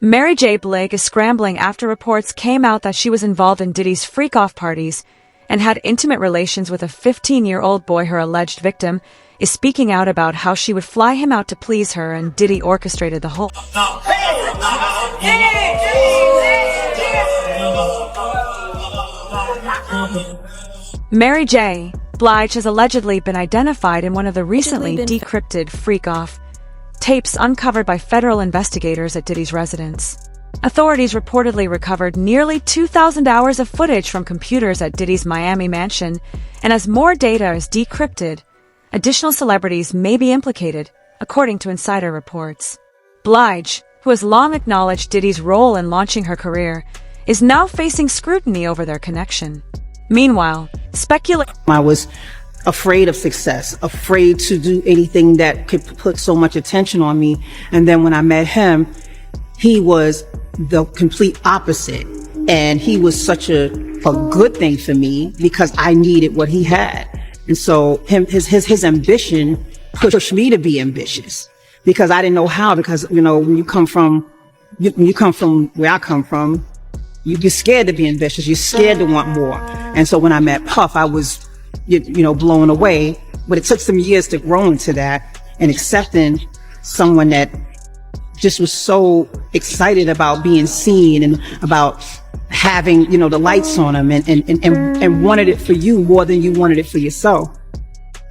Mary J. Blige is scrambling after reports came out that she was involved in Diddy's freak-off parties and had intimate relations with a 15-year-old boy. Her alleged victim is speaking out about how she would fly him out to please her, and Diddy orchestrated the whole. Mary J. Blige has allegedly been identified in one of the recently decrypted freak-off tapes uncovered by federal investigators at Diddy's residence. Authorities reportedly recovered nearly 2,000 hours of footage from computers at Diddy's Miami mansion, and as more data is decrypted, additional celebrities may be implicated, according to insider reports. Blige, who has long acknowledged Diddy's role in launching her career, is now facing scrutiny over their connection. Meanwhile, I was afraid of success, afraid to do anything that could put so much attention on me. And then when I met him, he was the complete opposite. And he was such a good thing for me because I needed what he had. And so his ambition pushed me to be ambitious because I didn't know how, because, you know, when you come from where I come from, you're scared to be ambitious. You're scared to want more. And so when I met Puff, I was, blown away, but it took some years to grow into that and accepting someone that just was so excited about being seen and about having, the lights on him and wanted it for you more than you wanted it for yourself.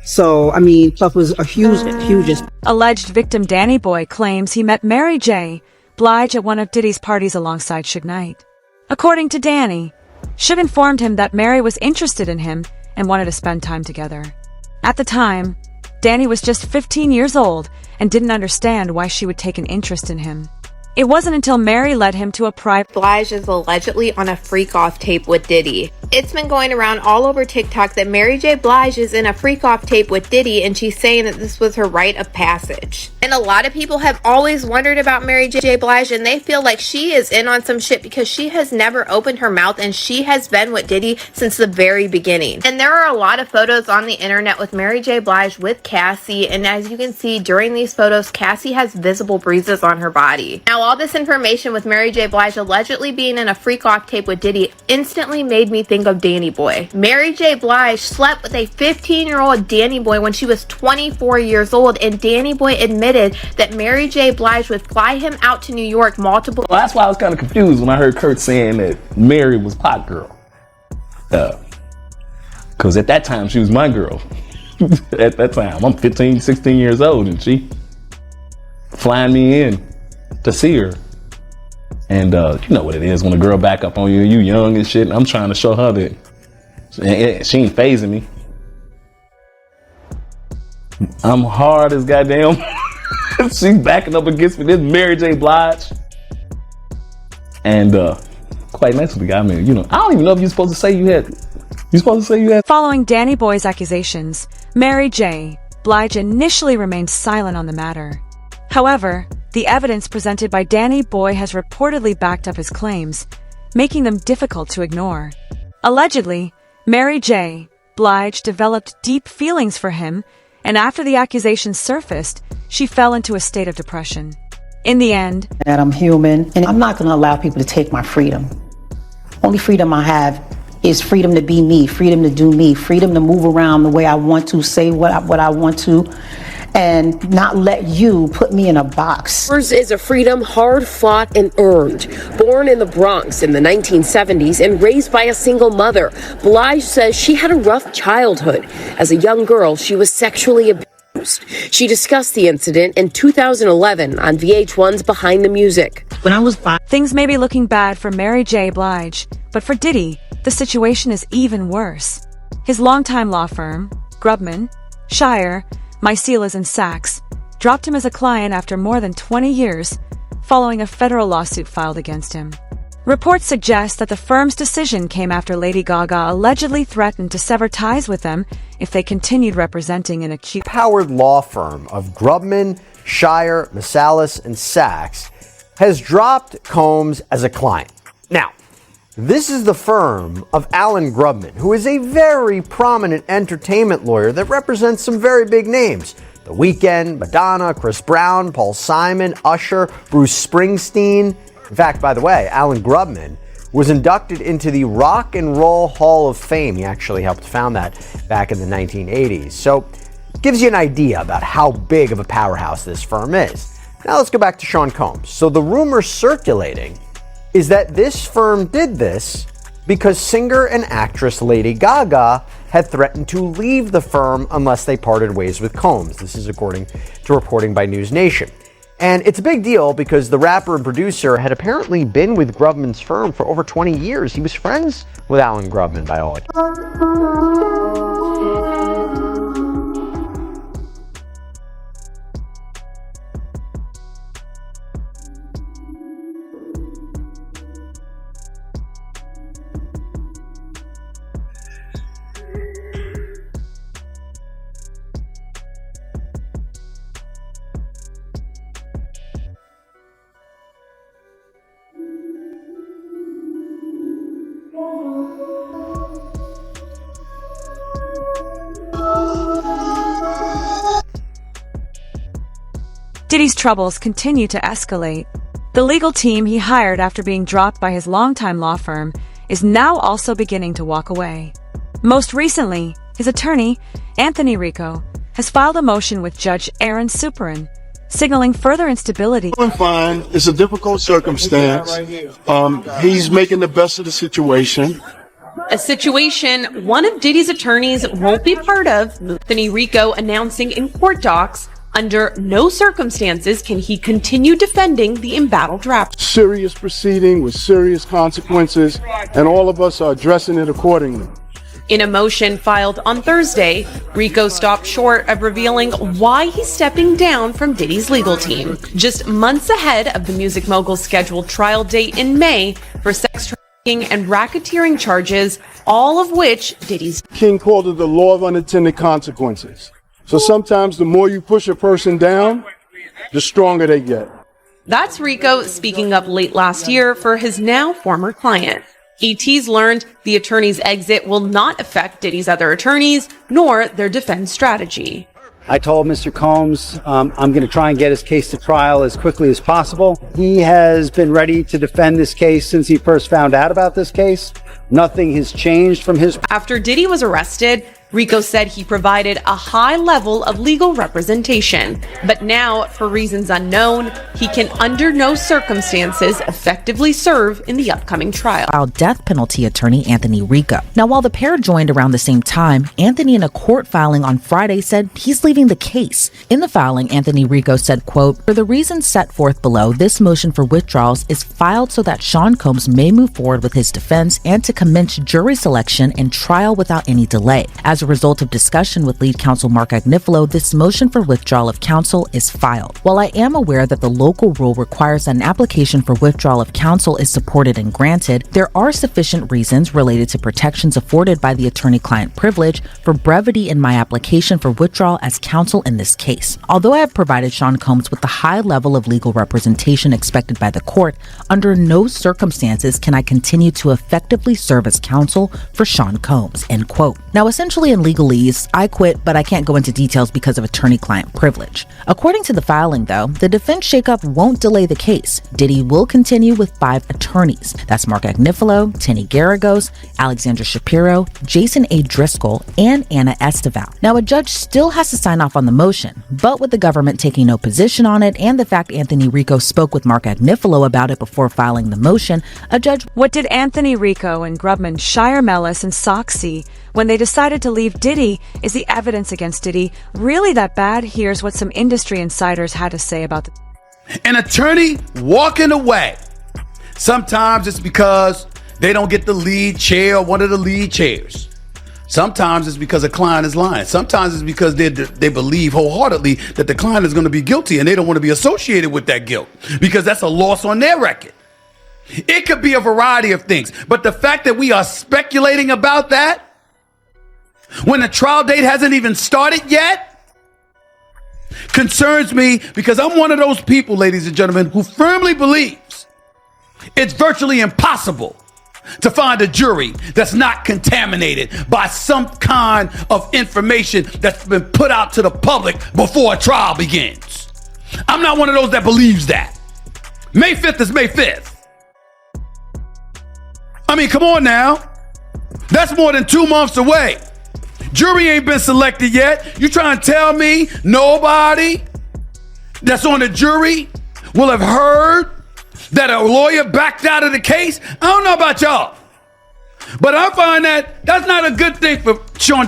So, Puff was a huge. Alleged victim Danny Boy claims he met Mary J. Blige at one of Diddy's parties alongside Suge Knight. According to Danny, Suge informed him that Mary was interested in him and wanted to spend time together. At the time, Danny was just 15 years old and didn't understand why she would take an interest in him. It wasn't until Mary led him to a private. Blige is allegedly on a freak-off tape with Diddy. It's been going around all over TikTok that Mary J. Blige is in a freak-off tape with Diddy, and she's saying that this was her rite of passage. And a lot of people have always wondered about Mary J. Blige, and they feel like she is in on some shit because she has never opened her mouth, and she has been with Diddy since the very beginning. And there are a lot of photos on the internet with Mary J. Blige with Cassie, and as you can see during these photos, Cassie has visible bruises on her body. Now, all this information with Mary J. Blige allegedly being in a freak-off tape with Diddy instantly made me think of Danny Boy. Mary J. Blige slept with a 15-year-old Danny Boy when she was 24 years old, and Danny Boy admitted that Mary J. Blige would fly him out to New York multiple. Well, that's why I was kind of confused when I heard Kurt saying that Mary was pot girl. Because at that time, she was my girl. At that time, I'm 15, 16 years old, and she flying me in to see her. And you know what it is when a girl back up on you, you young and shit, and I'm trying to show her that she ain't phasing me. I'm hard as goddamn. She's backing up against me. This Mary J. Blige. And quite nice with the guy. I don't even know if you're supposed to say you had. Following Danny Boy's accusations, Mary J. Blige initially remained silent on the matter. However, the evidence presented by Danny Boy has reportedly backed up his claims, making them difficult to ignore. Allegedly, Mary J. Blige developed deep feelings for him, and after the accusations surfaced, she fell into a state of depression. In the end, that I'm human, and I'm not going to allow people to take my freedom. Only freedom I have is freedom to be me, freedom to do me, freedom to move around the way I want to, say what I want to, and not let you put me in a box. Hers is a freedom hard fought and earned. Born in the Bronx in the 1970s and raised by a single mother, Blige says she had a rough childhood. As a young girl, she was sexually abused. She discussed the incident in 2011 on VH1's Behind the Music. When I was things may be looking bad for Mary J. Blige, but for Diddy, the situation is even worse. His longtime law firm, Grubman, Shire, Mycelas and Sachs, dropped him as a client after more than 20 years, following a federal lawsuit filed against him. Reports suggest that the firm's decision came after Lady Gaga allegedly threatened to sever ties with them if they continued representing an accused. Powered law firm of Grubman, Shire, Mycelas, and Sachs has dropped Combs as a client. Now, this is the firm of Alan Grubman, who is a very prominent entertainment lawyer that represents some very big names. The Weeknd, Madonna, Chris Brown, Paul Simon, Usher, Bruce Springsteen. In fact, by the way, Alan Grubman was inducted into the Rock and Roll Hall of Fame. He actually helped found that back in the 1980s. So it gives you an idea about how big of a powerhouse this firm is. Now let's go back to Sean Combs. So the rumor circulating is that this firm did this because singer and actress Lady Gaga had threatened to leave the firm unless they parted ways with Combs. This is according to reporting by News Nation. And it's a big deal because the rapper and producer had apparently been with Grubman's firm for over 20 years. He was friends with Alan Grubman, by all accounts. Diddy's troubles continue to escalate. The legal team he hired after being dropped by his longtime law firm is now also beginning to walk away. Most recently, his attorney, Anthony Rico, has filed a motion with Judge Aaron Superin, signaling further instability. Doing fine. It's a difficult circumstance. He's making the best of the situation. A situation one of Diddy's attorneys won't be part of, Anthony Rico announcing in court docs, under no circumstances can he continue defending the embattled rapper. Serious proceeding with serious consequences, and all of us are addressing it accordingly. In a motion filed on Thursday, Rico stopped short of revealing why he's stepping down from Diddy's legal team, just months ahead of the music mogul's scheduled trial date in May for sex trafficking and racketeering charges, all of which Diddy's King called it the law of unintended consequences. So sometimes the more you push a person down, the stronger they get. That's Rico speaking up late last year for his now former client. ET's learned the attorney's exit will not affect Diddy's other attorneys, nor their defense strategy. I told Mr. Combs I'm going to try and get his case to trial as quickly as possible. He has been ready to defend this case since he first found out about this case. Nothing has changed from his... After Diddy was arrested, Rico said he provided a high level of legal representation, but now, for reasons unknown, he can under no circumstances effectively serve in the upcoming trial. Death penalty attorney Anthony Rico. Now, while the pair joined around the same time, Anthony in a court filing on Friday said he's leaving the case. In the filing, Anthony Rico said, quote, "For the reasons set forth below, this motion for withdrawals is filed so that Sean Combs may move forward with his defense and to commence jury selection and trial without any delay. As a result of discussion with lead counsel Mark Agnifilo, this motion for withdrawal of counsel is filed. While I am aware that the local rule requires that an application for withdrawal of counsel is supported and granted, there are sufficient reasons related to protections afforded by the attorney-client privilege for brevity in my application for withdrawal as counsel in this case. Although I have provided Sean Combs with the high level of legal representation expected by the court, under no circumstances can I continue to effectively serve as counsel for Sean Combs," end quote. Now, essentially in legalese, I quit, but I can't go into details because of attorney-client privilege. According to the filing, though, the defense shakeup won't delay the case. Diddy will continue with 5 attorneys. That's Mark Agnifilo, Tenny Garagos, Alexandra Shapiro, Jason A. Driscoll, and Anna Esteval. Now, a judge still has to sign off on the motion, but with the government taking no position on it and the fact Anthony Rico spoke with Mark Agnifilo about it before filing the motion, a judge... What did Anthony Rico and Grubman Shire Mellis and Sock see when they decided to leave Diddy? Is the evidence against Diddy really that bad? Here's what some industry insiders had to say about the... An attorney walking away. Sometimes it's because they don't get the lead chair or one of the lead chairs. Sometimes it's because a client is lying. Sometimes it's because they believe wholeheartedly that the client is going to be guilty and they don't want to be associated with that guilt because that's a loss on their record. It could be a variety of things, but the fact that we are speculating about that when the trial date hasn't even started yet concerns me, because I'm one of those people, ladies and gentlemen, who firmly believes it's virtually impossible to find a jury that's not contaminated by some kind of information that's been put out to the public before a trial begins. I'm not one of those that believes that. May 5th is May 5th. I mean, come on now. That's more than 2 months away. Jury ain't been selected yet. You trying to tell me nobody that's on the jury will have heard that a lawyer backed out of the case? I don't know about y'all, but I find that that's not a good thing for Sean